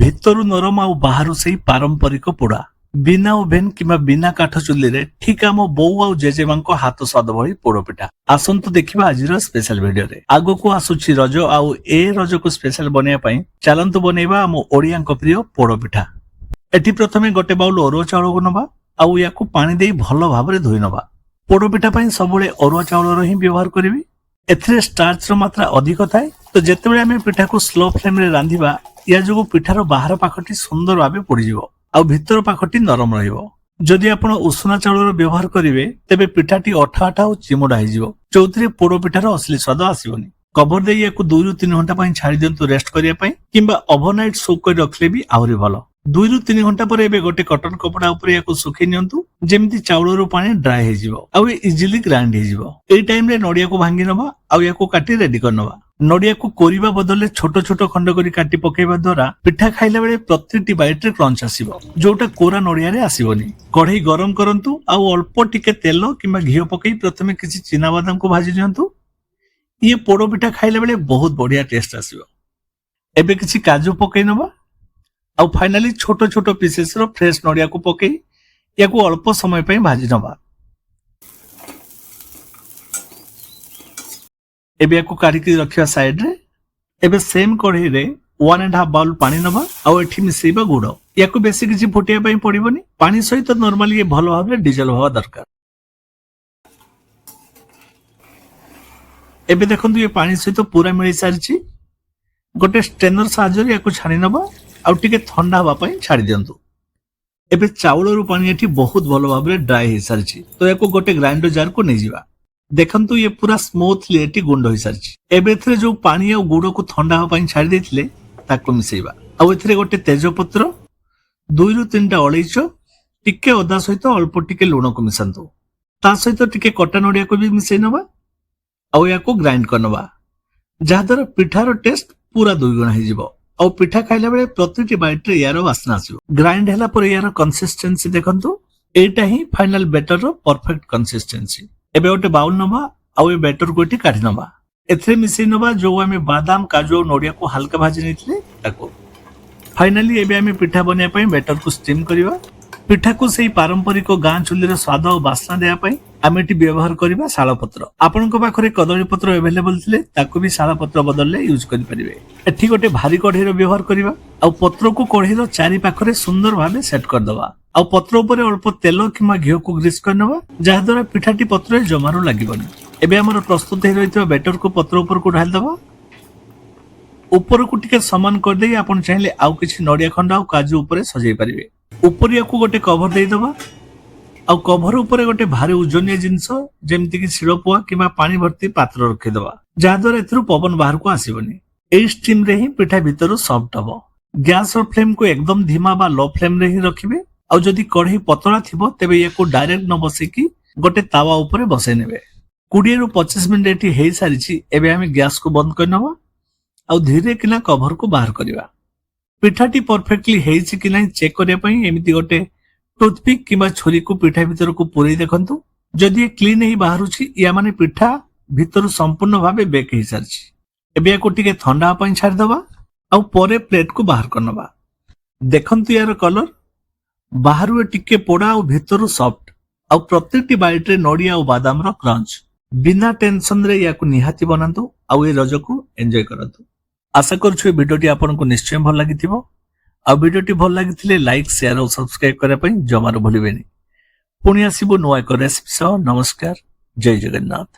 ଭିତରୁ ନରମ ଆଉ ବାହାରୁ ସେଇ ପାରମ୍ପରିକ ପୋଡା। ବିନା ଓଭେନ କିମ୍ବା ବିନା କାଠ ଚୁଲିରେ ଠିକ ଆମ ବୋଉ ଆଉ ଜେଜେମାଙ୍କ ହାତ ସ୍ୱାଦ ଭଳି ପୋଡପିଠା। ଆସନ୍ତୁ ଦେଖିବା ଆଜିର ସ୍ପେଶାଲ ଭିଡିଓରେ। ଆଗକୁ ଆସୁଛି ରଜ, ଆଉ ଏ ରଜକୁ ସ୍ପେଶାଲ ବନେଇବା ପାଇଁ ଚାଲନ୍ତୁ ବନେଇବା ଆମ ଓଡିଆଙ୍କ ପ୍ରିୟ ପୋଡପିଠା। ଏଠି ପ୍ରଥମେ ଗୋଟେ ବାଉଲ ଅରୁଆ ଚାଉଳକୁ ନବା, ଆଉ ୟାକୁ ପାଣି ଦେଇ ଭଲ ଭାବରେ ଧୋଇ ନବା। ପୋଡପିଠା ପାଇଁ ସବୁବେଳେ ଅରୁଆ ଚାଉଳର ହିଁ ବ୍ୟବହାର କରିବି। ଏଥିରେ ଷ୍ଟାର୍ଚର ମାତ୍ରା ଅଧିକ ଥାଏ, ତ ଯେତେବେଳେ ଆମେ ପିଠାକୁ ସ୍ଲୋ ଫ୍ଲେମରେ ରାନ୍ଧିବା, ୟା ଯୋଗୁଁ ପିଠାର ବାହାର ପାଖଟି ସୁନ୍ଦର ଭାବେ ପୋଡିଯିବ ଆଉ ଭିତର ପାଖଟି ନରମ ରହିବ। ଯଦି ଆପଣ ଉଷୁନା ଚାଉଳର ବ୍ୟବହାର କରିବେ, ତେବେ ପିଠାଟି ଅଠା ଅଠା ଆଉ ଚିମୁଡା ହେଇଯିବ, ଯୋଉଥିରେ ପୋଡପିଠାର ଅସଲି ସ୍ୱାଦ ଆସିବନି। କଭର ଦେଇ ୟାକୁ 2 ରୁ 3 ଘଣ୍ଟା ପାଇଁ ଛାଡି ଦିଅନ୍ତୁ ରେଷ୍ଟ କରିବା ପାଇଁ, କିମ୍ବା ଓଭରନାଇଟ ସୋକ୍ କରି ରଖିଲେ ବି ଆହୁରି ଭଲ। 2 ରୁ 3 ଘଣ୍ଟା ପରେ ଏବେ ଗୋଟେ କଟନ କପଡା ଉପରେ ୟାକୁ ଶୁଖେଇ ନିଅନ୍ତୁ, ଯେମିତି ଚାଉଳରୁ ପାଣି ଡ୍ରାଏ ହେଇଯିବ ଆଉ ଇଜିଲି ଗ୍ରାଇଣ୍ଡ ହେଇଯିବ। ଏଇ ଟାଇମରେ ନଡିଆକୁ ଭାଙ୍ଗି ନବା ଆଉ ୟାକୁ କାଟି ରେଡି କରିନବା। ନଡିଆକୁ କୋରିବା ବଦଳରେ ଛୋଟ ଛୋଟ ଖଣ୍ଡ କରି କାଟି ପକେଇବା ଦ୍ୱାରା ପିଠା ଖାଇଲା ବେଳେ ପ୍ରତିଟି ବାଇଟରେ କ୍ରଞ୍ଚ ଆସିବ, ଯୋଉଟା କୋରା ନଡିଆରେ ଆସିବନି। କଢେଇ ଗରମ କରନ୍ତୁ ଆଉ ଅଳ୍ପ ଟିକେ ତେଲ କିମ୍ବା ଘିଅ ପକେଇ ପ୍ରଥମେ କିଛି ଚିନାବାଦାମକୁ ଭାଜି ନିଅନ୍ତୁ। ଇଏ ପୋଡ ପିଠା ଖାଇଲା ବେଳେ ବହୁତ ବଢିଆ ଟେଷ୍ଟ ଆସିବ। ଏବେ କିଛି କାଜୁ ପକେଇ ନବା, ଆଉ ଫାଇନାଲି ଛୋଟ ଛୋଟ ପିସେସର ଫ୍ରେଶ ନଡିଆକୁ ପକେଇ ୟାକୁ ଅଳ୍ପ ସମୟ ପାଇଁ ଭାଜି ନବା। ଏବେ ୟାକୁ କାଢିକି ରଖିବା ସାଇଡରେ। ଏବେ ସେମ କଢେଇରେ 1.5 ବାଉଲ ପାଣି ନବା, ଆଉ ଏଠି ମିଶେଇବା ଗୁଡ। ୟାକୁ ବେଶୀ କିଛି ଫୁଟିବା ପାଇଁ ପଡିବନି, ପାଣି ସହିତ ନର୍ମାଲି ଇଏ ଭଲ ଭାବରେ ଡିଜଲ ହବା ଦରକାର। ଏବେ ଦେଖନ୍ତୁ ଇଏ ପାଣି ସହିତ ପୁରା ମିଳି ସାରିଛି। ଗୋଟେ ଷ୍ଟ୍ରେନର ସାହାଯ୍ୟରେ ୟାକୁ ଛାଣି ନବା, ଆଉ ଟିକେ ଥଣ୍ଡା ହବା ପାଇଁ ଛାଡି ଦିଅନ୍ତୁ। ଏବେ ଚାଉଳରୁ ପାଣି ଏଠି ବହୁତ ଭଲ ଭାବରେ ଡ୍ରାଏ ହେଇସାରିଛି, ତ ୟାକୁ ଗୋଟେ ଗ୍ରାଇଣ୍ଡର ଜାରକୁ ନେଇଯିବା। ଦେଖନ୍ତୁ ଇଏ ପୁରା ସ୍ମୁଥଲି ଏଠି ଗୁଣ୍ଡ ହେଇସାରିଛି। ଏବେ ଏଥିରେ ଯୋଉ ପାଣି ଆଉ ଗୁଡକୁ ଥଣ୍ଡା ହବା ପାଇଁ ଛାଡି ଦେଇଥିଲେ, ତାକୁ ମିଶେଇବା। ଆଉ ଏଥିରେ ଗୋଟେ ତେଜପତ୍ର, 2 ରୁ 3ଟା ଅଳେଇଚ, ଟିକେ ଅଦା ସହିତ ଅଳ୍ପ ଟିକେ ଲୁଣକୁ ମିଶାନ୍ତୁ। ତା ସହିତ ଟିକେ କଟା ନଡିଆକୁ ବି ମିଶେଇ ନବା, ଆଉ ୟାକୁ ଗ୍ରାଇଣ୍ଡ କରିନବା, ଯାହାଦ୍ୱାରା ପିଠାର ଟେଷ୍ଟ ପୁରା 2 ଗୁଣା ହେଇଯିବ। ଆଉ ପିଠା ଖାଇଲା ବେଳେ ପ୍ରତିଟି ବାଇଟରେ ୟାର ବାସ୍ନା ଆସିବ। ଗ୍ରାଇଣ୍ଡ ହେଲା ପରେ ୟାର କନସିଷ୍ଟେନ୍ସି ଦେଖନ୍ତୁ, ଏଇଟା ହିଁ ଫାଇନାଲ ବେଟରର ପରଫେକ୍ଟ କନସିଷ୍ଟେନ୍ସି। ଏବେ ଗୋଟେ ବାଉଲ ନବା, ଆଉ ଏ ବେଟରକୁ ଏଠି କାଢି ନବା। ଏଥିରେ ମିଶେଇ ନବା ଯୋଉ ଆମେ ବାଦାମ, କାଜୁ ଆଉ ନଡିଆକୁ ହାଲକା ଭାଜି ନେଇଥିଲେ ତାକୁ। ଫାଇନାଲି ଏବେ ଆମେ ପିଠା ବନେଇବା ପାଇଁ ବେଟରକୁ ଷ୍ଟିମ୍ କରିବା। ପିଠାକୁ ସେଇ ପାରମ୍ପରିକ ଗାଁ ଚୁଲିର ସ୍ୱାଦ ଆଉ ବାସ୍ନା ଦେବା ପାଇଁ ଆମେ ଏଠି ବ୍ୟବହାର କରିବା ଶାଳପତ୍ର। ଆପଣଙ୍କ ପାଖରେ କଦଳୀ ପତ୍ର ଆଭେଲେବଲ ଥିଲେ ତାକୁ ବି ଶାଳପତ୍ର ବଦଳରେ ୟୁଜ କରିପାରିବେ। ଏଠି ଗୋଟେ ଭାରି କଢେଇର ବ୍ୟବହାର କରିବା, ଆଉ ପତ୍ରକୁ କଢେଇର ଚାରି ପାଖରେ ସୁନ୍ଦର ଭାବେ ସେଟ କରିଦବା। ଆଉ ପତ୍ର ଉପରେ ଅଳ୍ପ ତେଲ କିମ୍ବା ଘିଅକୁ ଗ୍ରୀସ କରିନବା, ଯାହାଦ୍ୱାରା ପିଠାଟି ପତ୍ରରେ ଜମାରୁ ଲାଗିବନି। ଏବେ ଆମର ପ୍ରସ୍ତୁତ ହେଇ ରହିଥିବା ବେଟରକୁ ପତ୍ର ଉପରକୁ ଢାଳିଦବା। ଉପରକୁ ଟିକେ ସମାନ କରିଦେଇ ଆପଣ ଚାହିଁଲେ ଆଉ କିଛି ନଡିଆ ଖଣ୍ଡ ଆଉ କାଜୁ ଉପରେ ସଜେଇ ପାରିବେ। ଉପରିଆକୁ ଗୋଟେ କଭର ଦେଇଦବା, ଆଉ କଭର ଉପରେ ଗୋଟେ ଭାରି ଓଜନିଆ ଜିନିଷ ଯେମିତିକି ଶିଳପୁଆ କିମ୍ବା ପାଣି ଭର୍ତ୍ତି ପାତ୍ର ରଖିଦବା, ଯାହାଦ୍ୱାରା ଏଥିରୁ ପବନ ବାହାରକୁ ଆସିବନି। ଏଇ ଷ୍ଟିମରେ ହିଁ ପିଠା ଭିତରୁ ସଫ୍ଟ ହବ। ଗ୍ୟାସର ଫ୍ଲେମକୁ ଏକଦମ ଧିମା ବା ଲୋ ଫ୍ଲେମରେ ହିଁ ରଖିବେ। ଆଉ ଯଦି କଢେଇ ପତଳା ଥିବ, ତେବେ ୟାକୁ ଡାଇରେକ୍ଟ ନ ବସେଇକି ଗୋଟେ ତାୱା ଉପରେ ବସେଇ ନେବେ। 20 ରୁ 25 ମିନିଟ ଏଠି ହେଇସାରିଛି। ଏବେ ଆମେ ଗ୍ୟାସକୁ ବନ୍ଦ କରିନବା, ଆଉ ଧୀରେ କିନା କଭରକୁ ବାହାର କରିବା। ପିଠାଟି ପରଫେକ୍ଟଲି ହେଇଛି କି ନାହିଁ ଚେକ୍ କରିବା ପାଇଁ ଏମିତି ଗୋଟେ ଟୁଥପିକ୍ କିମ୍ବା ଛୁରୀକୁ ପିଠା ଭିତରକୁ ପୁରେଇ ଦେଖନ୍ତୁ। ଯଦି ଏ କ୍ଲିନ ହେଇ ବାହାରୁଛି, ୟା ମାନେ ପିଠା ଭିତରୁ ସମ୍ପୂର୍ଣ୍ଣ ଭାବେ ବେକ୍ ହେଇସାରିଛି। ଏବେ ୟାକୁ ଟିକେ ଥଣ୍ଡା ହବା ପାଇଁ ଛାଡିଦବା, ଆଉ ପରେ ପ୍ଲେଟକୁ ବାହାର କରିନବା। ଦେଖନ୍ତୁ ୟାର କଲର, ବାହାରୁ ଟିକେ ପୋଡା ଆଉ ଭିତରୁ ସଫ୍ଟ, ଆଉ ପ୍ରତ୍ୟେକଟି ବାଇଟରେ ନଡିଆ ଆଉ ବାଦାମର କ୍ରଞ୍ଚ। ବିନା ଟେନସନରେ ୟାକୁ ନିହାତି ବନାନ୍ତୁ, ଆଉ ଏ ରଜକୁ ଏନ୍ଜୟ କରନ୍ତୁ। ଆଶା କରୁଛୁ ଏ ଭିଡିଓଟି ଆପଣଙ୍କୁ ନିଶ୍ଚୟ ଭଲ ଲାଗିଥିବ। ଆଉ ଭିଡିଓଟି ଭଲ ଲାଗିଥିଲେ ଲାଇକ୍, ସେୟାର ଆଉ ସବସ୍କ୍ରାଇବ କରିବା ପାଇଁ ଜମାରୁ ଭୁଲିବେନି। ପୁଣି ଆସିବୁ ନୂଆ ଏକ ରେସିପି ସହ। ନମସ୍କାର, ଜୟ ଜଗନ୍ନାଥ।